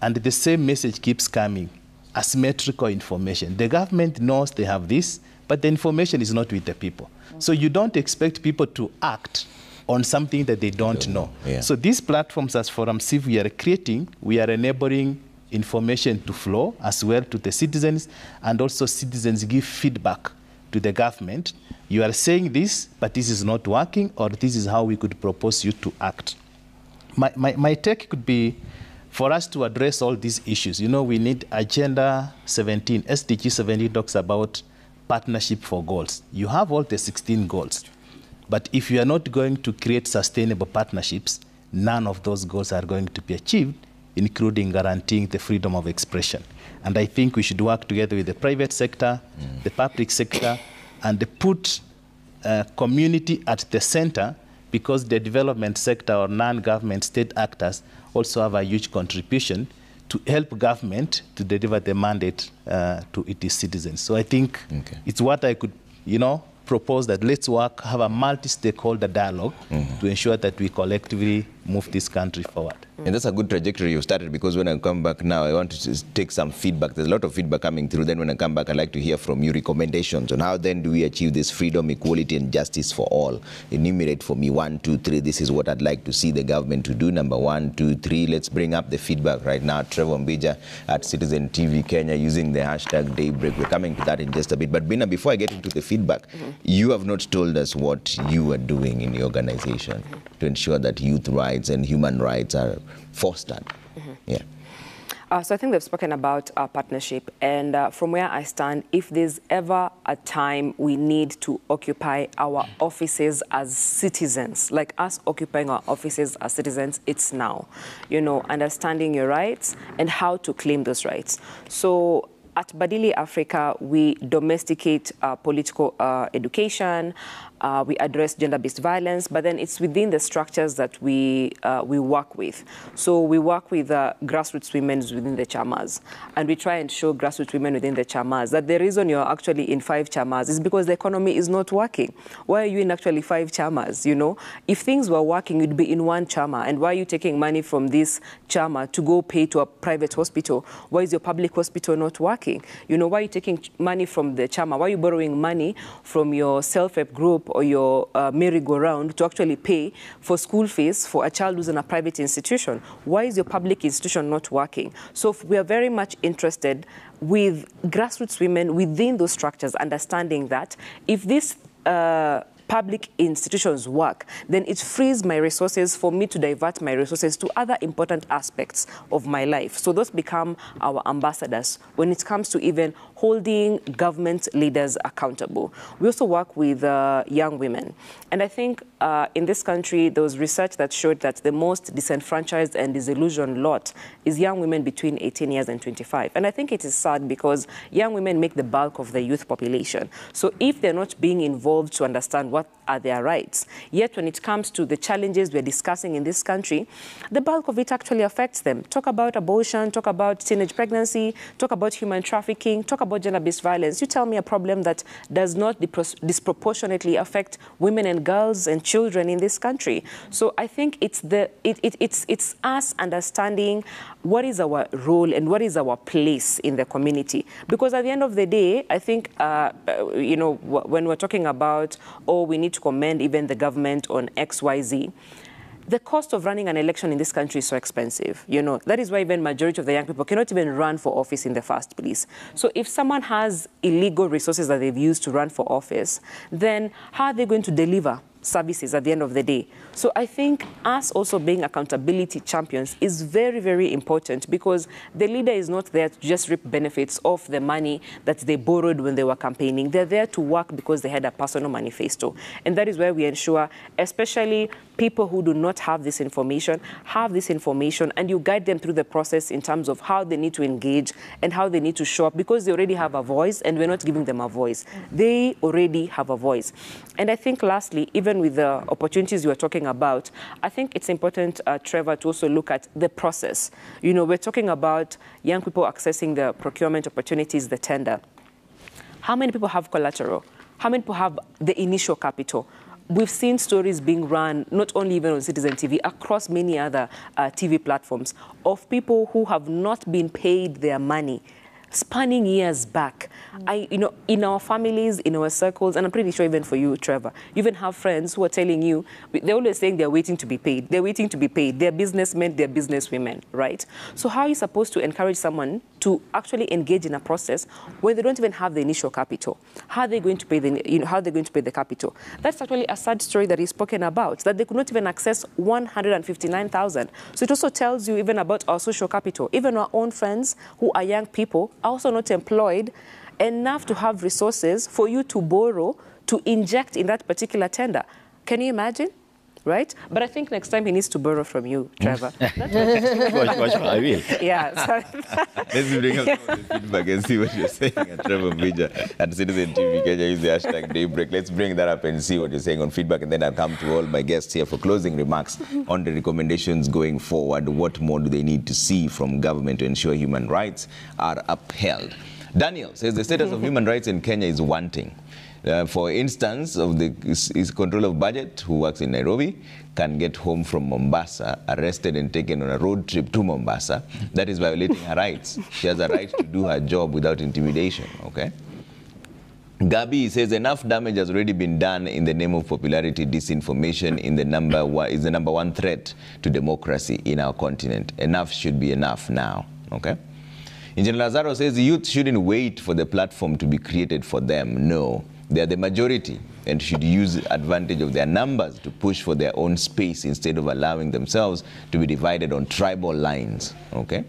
and the same message keeps coming, asymmetrical information. The government knows they have this, but the information is not with the people. So you don't expect people to act on something that they don't know. Yeah. So these platforms, as for AMSIV, we are creating, we are enabling information to flow as well to the citizens, and also citizens give feedback to the government. You are saying this, but this is not working, or this is how we could propose you to act. My take could be, for us to address all these issues, you know, we need Agenda 17. SDG 17 talks about partnership for goals. You have all the 16 goals. But if you are not going to create sustainable partnerships, none of those goals are going to be achieved, including guaranteeing the freedom of expression. And I think we should work together with the private sector, the public sector, and put community at the center, because the development sector or non-government state actors also have a huge contribution to help government to deliver the mandate to its citizens. So I think it's what I could, you know, propose, that let's work, have a multi-stakeholder dialogue to ensure that we collectively move this country forward. And that's a good trajectory you started, because when I come back now, I want to take some feedback. There's a lot of feedback coming through. Then when I come back, I'd like to hear from you recommendations on how then do we achieve this freedom, equality, and justice for all. Enumerate for me 1, 2, 3. This is what I'd like to see the government to do. Number 1, 2, 3. Let's bring up the feedback right now. Trevor Mbija at Citizen TV Kenya using the hashtag Daybreak. We're coming to that in just a bit. But Bina, before I get into the feedback, you have not told us what you are doing in your organization to ensure that youth rights and human rights are fostered. Yeah. So I think they've spoken about our partnership, and from where I stand, if there's ever a time we need to occupy our offices as citizens, like us occupying our offices as citizens, it's now. You know, understanding your rights and how to claim those rights. So at Badili Africa, we domesticate political education, we address gender-based violence, but then it's within the structures that we work with. So we work with grassroots women within the chamas, and we try and show grassroots women within the chamas that the reason you're actually in 5 chamas is because the economy is not working. Why are you in actually 5 chamas, you know? If things were working, you'd be in 1 chama, and why are you taking money from this chama to go pay to a private hospital? Why is your public hospital not working? You know, why are you taking money from the chama? Why are you borrowing money from your self-help group or your merry-go-round to actually pay for school fees for a child who's in a private institution? Why is your public institution not working? So we are very much interested with grassroots women within those structures, understanding that if this public institutions work, then it frees my resources for me to divert my resources to other important aspects of my life. So those become our ambassadors when it comes to even holding government leaders accountable. We also work with young women. And I think in this country, there was research that showed that the most disenfranchised and disillusioned lot is young women between 18 years and 25. And I think it is sad because young women make the bulk of the youth population. So if they're not being involved to understand what are their rights, yet when it comes to the challenges we're discussing in this country, the bulk of it actually affects them. Talk about abortion, talk about teenage pregnancy, talk about human trafficking, talk about gender-based violence. You tell me a problem that does not disproportionately affect women and girls and children in this country. So I think it's it's us understanding what is our role and what is our place in the community. Because at the end of the day, I think, you know, when we're talking about, oh, we need to commend even the government on XYZ, the cost of running an election in this country is so expensive. You know, that is why even majority of the young people cannot even run for office in the first place. So if someone has illegal resources that they've used to run for office, then how are they going to deliver services at the end of the day? So I think us also being accountability champions is very, very important, because the leader is not there to just reap benefits of the money that they borrowed when they were campaigning. They're there to work because they had a personal manifesto. And that is where we ensure, especially people who do not have this information, and you guide them through the process in terms of how they need to engage and how they need to show up, because they already have a voice and we're not giving them a voice. They already have a voice. And I think lastly, even with the opportunities you are talking about, I think it's important, Trevor, to also look at the process. You know, we're talking about young people accessing the procurement opportunities, the tender. How many people have collateral? How many people have the initial capital? We've seen stories being run, not only even on Citizen TV, across many other TV platforms, of people who have not been paid their money spanning years back. In our families, in our circles, and I'm pretty sure even for you, Trevor, you even have friends who are telling you, they're always saying they're waiting to be paid. They're waiting to be paid. They're businessmen, they're businesswomen, right? So how are you supposed to encourage someone to actually engage in a process when they don't even have the initial capital? How are they going to pay how are they going to pay the capital? That's actually a sad story that is spoken about, that they could not even access 159,000. So it also tells you even about our social capital. Even our own friends who are young people are also not employed enough to have resources for you to borrow, to inject in that particular tender. Can you imagine? Right? But I think next time he needs to borrow from you, Trevor. I will. Yeah. Let's bring up some of the feedback and see what you're saying at Trevor Mbija and Citizen TV Kenya. Use the hashtag Daybreak. Let's bring that up and see what you're saying on feedback, and then I'll come to all my guests here for closing remarks on the recommendations going forward. What more do they need to see from government to ensure human rights are upheld? Daniel says the status of human rights in Kenya is wanting. For instance, of the control of budget, who works in Nairobi, can get home from Mombasa, arrested and taken on a road trip to Mombasa. That is violating her rights. She has a right to do her job without intimidation, okay? Gabi says enough damage has already been done in the name of popularity. Disinformation is the number one threat to democracy in our continent. Enough should be enough now, okay? Engineer Lazaro says the youth shouldn't wait for the platform to be created for them. No. They are the majority and should use advantage of their numbers to push for their own space instead of allowing themselves to be divided on tribal lines. Okay?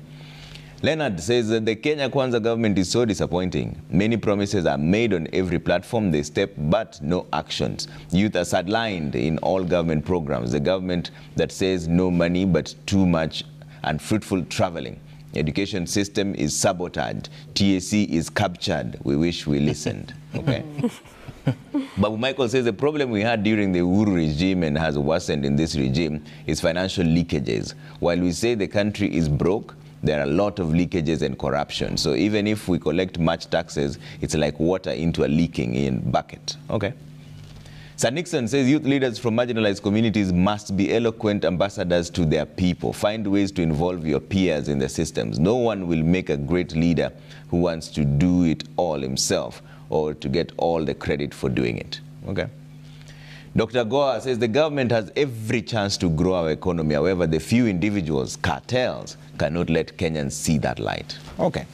Leonard says that the Kenya Kwanza government is so disappointing. Many promises are made on every platform they step, but no actions. Youth are sidelined in all government programs. The government that says no money but too much unfruitful traveling. Education system is sabotaged. TSC is captured. We wish we listened. Okay? Babu Michael says the problem we had during the Uhuru regime and has worsened in this regime is financial leakages. While we say the country is broke, there are a lot of leakages and corruption. So even if we collect much taxes, it's like water into a leaking in bucket. Okay? Sir Nixon says youth leaders from marginalized communities must be eloquent ambassadors to their people. Find ways to involve your peers in the systems. No one will make a great leader who wants to do it all himself or to get all the credit for doing it. Okay? Dr. Goa says the government has every chance to grow our economy. However, the few individuals, cartels, cannot let Kenyans see that light. Okay.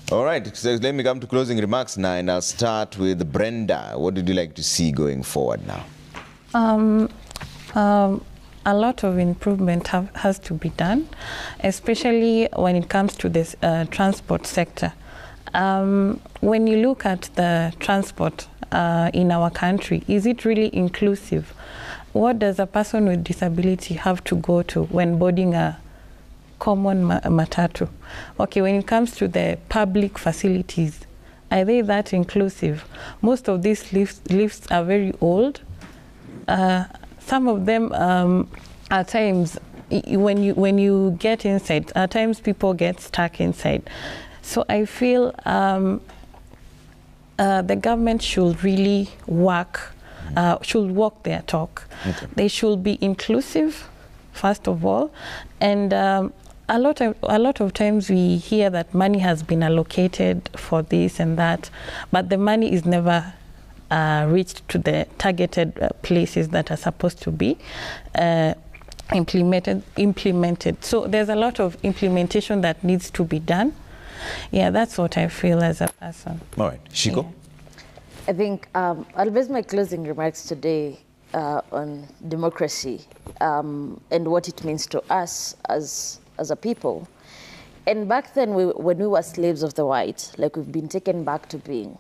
All right, so let me come to closing remarks now, and I'll start with Brenda. What would you like to see going forward now? A lot of improvement has to be done, especially when it comes to this transport sector. When you look at the transport in our country, is it really inclusive? What does a person with disability have to go to when boarding a common matatu? Okay, when it comes to the public facilities, are they that inclusive? Most of these lifts are very old. Some of them, at times, when you get inside, at times people get stuck inside. So I feel the government should really should walk their talk. Okay. They should be inclusive, first of all, and a lot of times we hear that money has been allocated for this and that, but the money is never reached to the targeted places that are supposed to be implemented. So there's a lot of implementation that needs to be done. Yeah, that's what I feel as a person. All right. Shiko? Yeah. I think I'll base my closing remarks today on democracy and what it means to us as a people. And back then, when we were slaves of the white, like we've been taken back to being,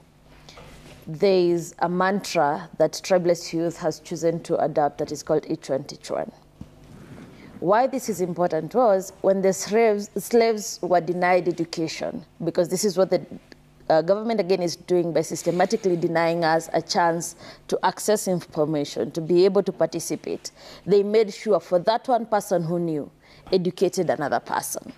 there's a mantra that tribalist youth has chosen to adopt that is called Ichwan. Why this is important was when the slaves were denied education, because this is what the government again is doing by systematically denying us a chance to access information, to be able to participate. They made sure for that one person who knew, educated another person.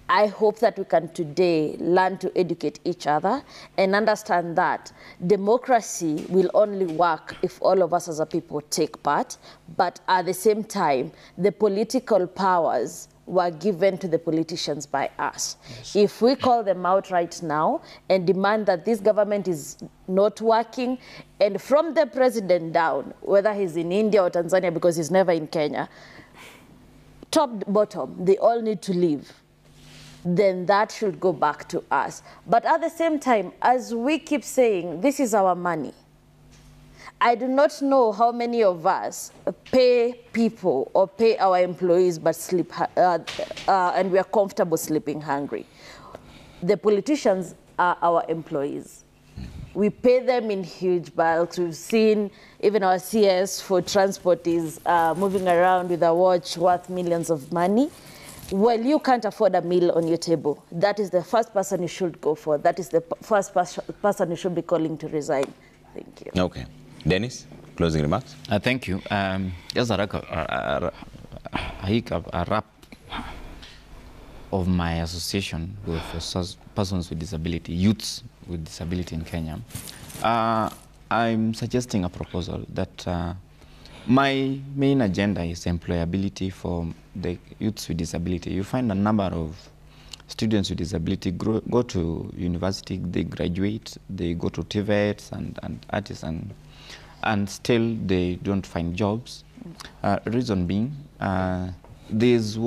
I hope that we can today learn to educate each other and understand that democracy will only work if all of us as a people take part, but at the same time, the political powers were given to the politicians by us. Yes. If we call them out right now and demand that this government is not working, and from the president down, whether he's in India or Tanzania, because he's never in Kenya, top to bottom, they all need to leave, then that should go back to us. But at the same time, as we keep saying, this is our money. I do not know how many of us pay people or pay our employees but sleep, and we are comfortable sleeping hungry. The politicians are our employees. We pay them in huge bulks. We've seen even our CS for transport is moving around with a watch worth millions of money. Well, you can't afford a meal on your table. That is the first person you should go for. That is the first person you should be calling to resign. Thank you. Okay. Dennis, closing remarks? Thank you. Just a wrap of my association with persons with disability, youths with disability in Kenya. I'm suggesting a proposal that my main agenda is employability for the youths with disability. You find a number of students with disability go to university, they graduate, they go to TVETs and artists, and still they don't find jobs. Reason being, there's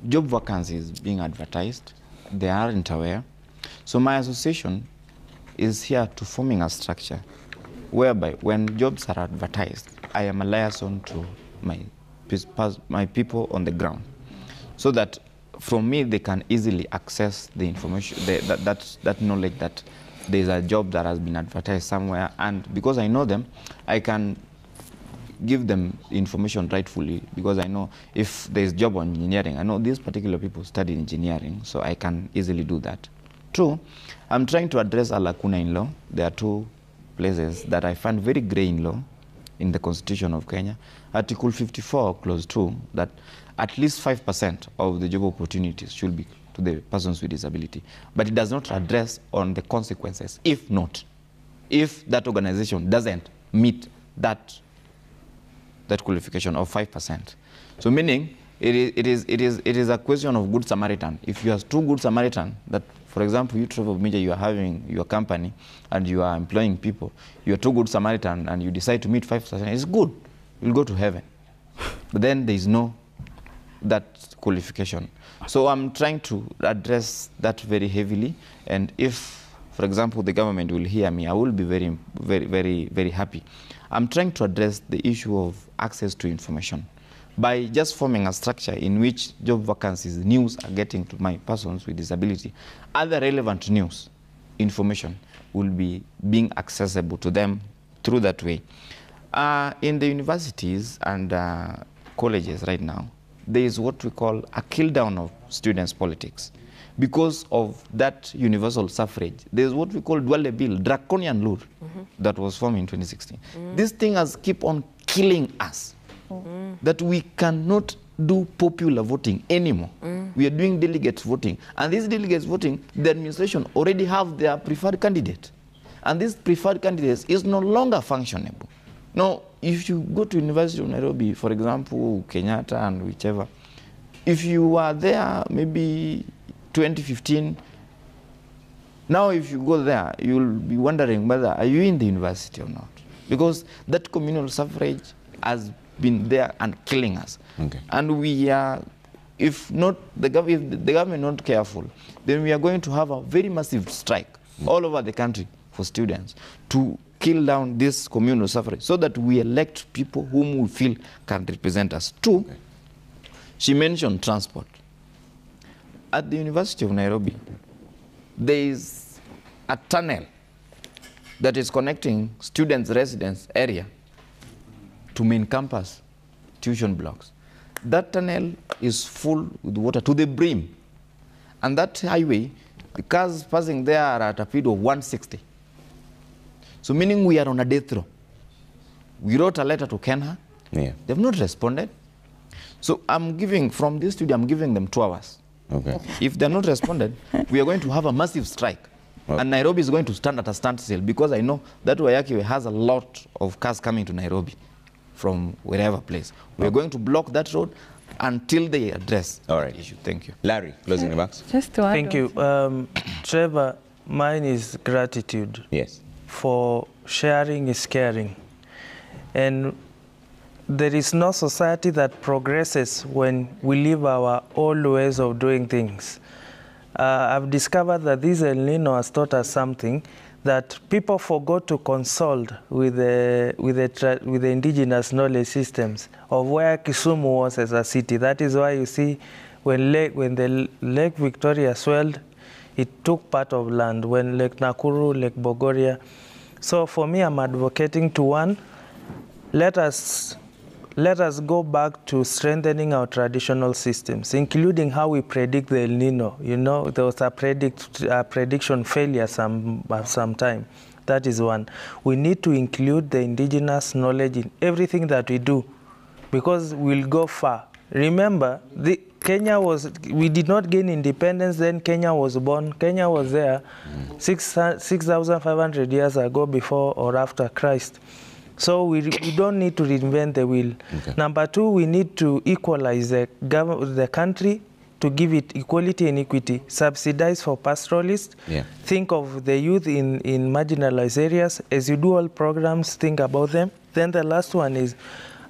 job vacancies being advertised. They aren't aware. So my association is here to forming a structure whereby when jobs are advertised, I am a liaison to my people on the ground, so that from me they can easily access the information, that knowledge that there's a job that has been advertised somewhere, and because I know them, I can give them information rightfully, because I know if there's job on engineering, I know these particular people study engineering, so I can easily do that. Two, I'm trying to address a lacuna in law. There are two places that I find very gray in law in the Constitution of Kenya. Article 54, Clause 2, that at least 5% of the job opportunities should be to the persons with disability. But it does not address on the consequences, if that organization doesn't meet that qualification of 5%. So meaning, it is a question of good Samaritan. If you have two good Samaritan, that, for example, you Trevor Media, you are having your company and you are employing people, you are two good Samaritan and you decide to meet 5%, it's good, you'll go to heaven. But then there is no that qualification. So I'm trying to address that very heavily, and if, for example, the government will hear me, I will be very, very, very, very happy. I'm trying to address the issue of access to information by just forming a structure in which job vacancies, news are getting to my persons with disability. Other relevant news, information will be being accessible to them through that way. In the universities and colleges right now, there is what we call a kill down of students' politics. Because of that universal suffrage, there's what we call Duale Bill, draconian law, that was formed in 2016. This thing has keep on killing us, that we cannot do popular voting anymore. We are doing delegate voting. And these delegates voting, the administration already have their preferred candidate. And this preferred candidate is no longer functionable. Now, if you go to University of Nairobi, for example, Kenyatta and whichever, if you were there maybe 2015, now if you go there, you'll be wondering whether are you in the university or not. Because that communal suffrage has been there and killing us. Okay. And we are, if the government not careful, then we are going to have a very massive strike all over the country for students to kill down this communal suffrage so that we elect people whom we feel can represent us. Two, okay. She mentioned transport. At the University of Nairobi, there is a tunnel that is connecting students' residence area to main campus tuition blocks. That tunnel is full with water to the brim. And that highway, the cars passing there are at a speed of 160. So meaning we are on a death row. We wrote a letter to Kenha. Yeah. They've not responded. So I'm giving, from this studio, I'm giving them 2 hours. Okay. If they're not responded, we are going to have a massive strike. Okay. And Nairobi is going to stand at a standstill, because I know that Waiyaki has a lot of cars coming to Nairobi from wherever place. We're going to block that road until they address that issue. Thank you. Larry, closing remarks. Just to add Thank you. Trevor, mine is gratitude. Yes. For sharing is caring. And there is no society that progresses when we leave our old ways of doing things. I've discovered that this El Nino has taught us something, that people forgot to consult with the indigenous knowledge systems of where Kisumu was as a city. That is why you see when the Lake Victoria swelled, it took part of land. When Lake Nakuru, Lake Bogoria. So for me, I'm advocating to one, let us go back to strengthening our traditional systems, including how we predict the El Nino. You know, there was a prediction failure some time. That is one. We need to include the indigenous knowledge in everything that we do, because we'll go far. Remember, we did not gain independence then Kenya was born. Kenya was there 6,500 years ago, before or after Christ. So we don't need to reinvent the wheel. Okay. Number two, we need to equalize the country, to give it equality and equity, subsidize for pastoralists, think of the youth in marginalized areas. As you do all programs, think about them. Then the last one is,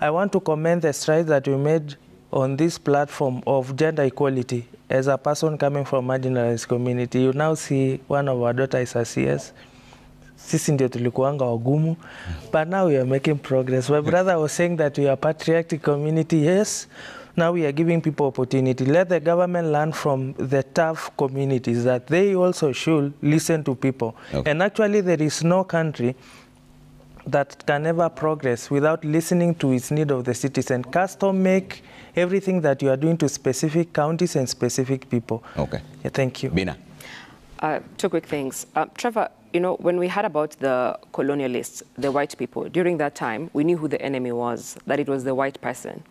I want to commend the strides that we made on this platform of gender equality. As a person coming from marginalized community, you now see one of our daughters as CS. Sisi ndio tulikuanga wagumu, but now we are making progress. My brother was saying that we are a patriotic community. Yes, now we are giving people opportunity. Let the government learn from the tough communities that they also should listen to people. Okay. And actually, there is no country that can ever progress without listening to its need of the citizen. Custom make everything that you are doing to specific counties and specific people. Okay. Yeah, thank you. Bina. Two quick things. Trevor, you know, when we heard about the colonialists, the white people, during that time, we knew who the enemy was, that it was the white person.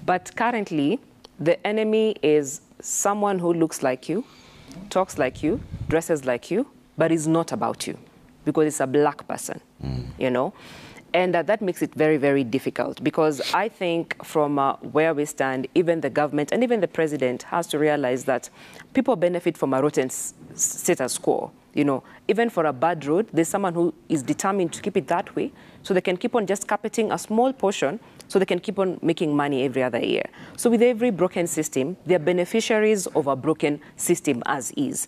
But currently, the enemy is someone who looks like you, talks like you, dresses like you, but is not about you, because it's a black person, you know? And that makes it very, very difficult, because I think from where we stand, even the government and even the president has to realize that people benefit from a rotten status quo. You know, even for a bad road, there's someone who is determined to keep it that way, so they can keep on just carpeting a small portion, so they can keep on making money every other year. So with every broken system, they're beneficiaries of a broken system as is.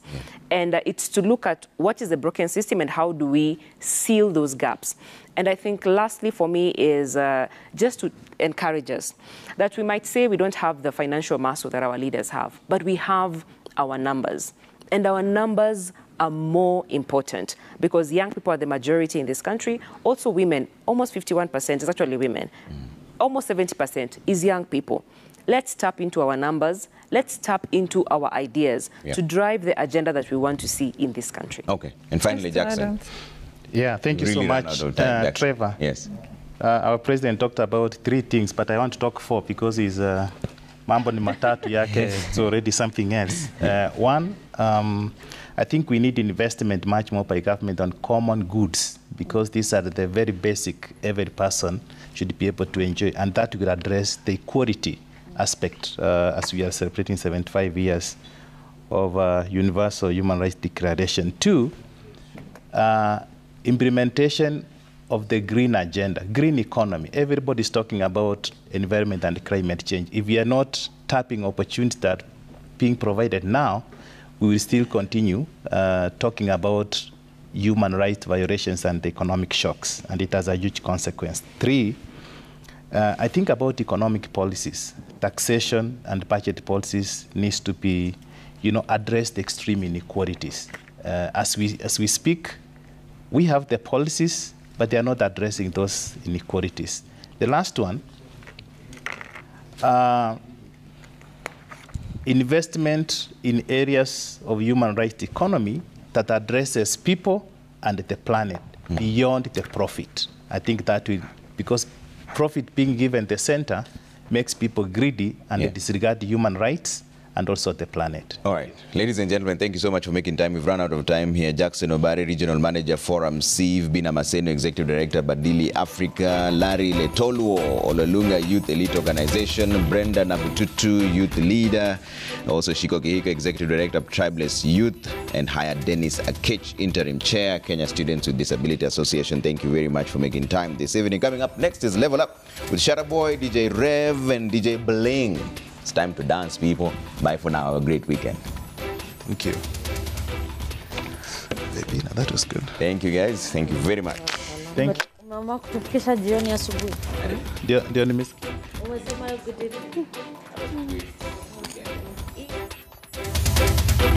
And it's to look at what is the broken system and how do we seal those gaps. And I think lastly for me is just to encourage us that we might say we don't have the financial muscle that our leaders have, but we have our numbers. And our numbers are more important, because young people are the majority in this country. Also women, almost 51% is actually women. Almost 70% is young people. Let's tap into our numbers. Let's tap into our ideas to drive the agenda that we want to see in this country. Okay. And finally, Jackson. Yeah, thank you so much, Trevor. Yes. Our president talked about 3 things, but I want to talk 4 because he's mambo ni matatu yake. It's already something else. One, I think we need investment much more by government on common goods, because these are the very basic every person should be able to enjoy, and that will address the equality aspect as we are celebrating 75 years of Universal Human Rights Declaration. 2, implementation of the green agenda, green economy. Everybody's talking about environment and climate change. If we are not tapping opportunities that are being provided now, we will still continue talking about human rights violations and economic shocks, and it has a huge consequence. 3, I think about economic policies. Taxation and budget policies needs to be, you know, address the extreme inequalities. As we speak, we have the policies, but they are not addressing those inequalities. The last one, investment in areas of human rights economy that addresses people and the planet beyond the profit. I think that will, because profit being given the center makes people greedy and they disregard human rights and also the planet. All right. Ladies and gentlemen, thank you so much for making time. We've run out of time here. Jackson Obare, Regional Manager, Forum C, Bina Maseno, Executive Director, Badili Africa, Larry Letoluo, Ololunga Youth Elite Organization, Brenda Nabututu, Youth Leader, also Shiko Kihiko, Executive Director of Tribeless Youth, and hired Dennis Akech, Interim Chair, Kenya Students with Disability Association. Thank you very much for making time this evening. Coming up next is Level Up with Shatta Boy, DJ Rev, and DJ Bling. It's time to dance, people. Bye for now. Have a great weekend. Thank you. Baby, now that was good. Thank you, guys. Thank you very much. Thank you. Umeamua kutufikisha jioni asubuhi. Ndio nimesikia. Umesema good evening.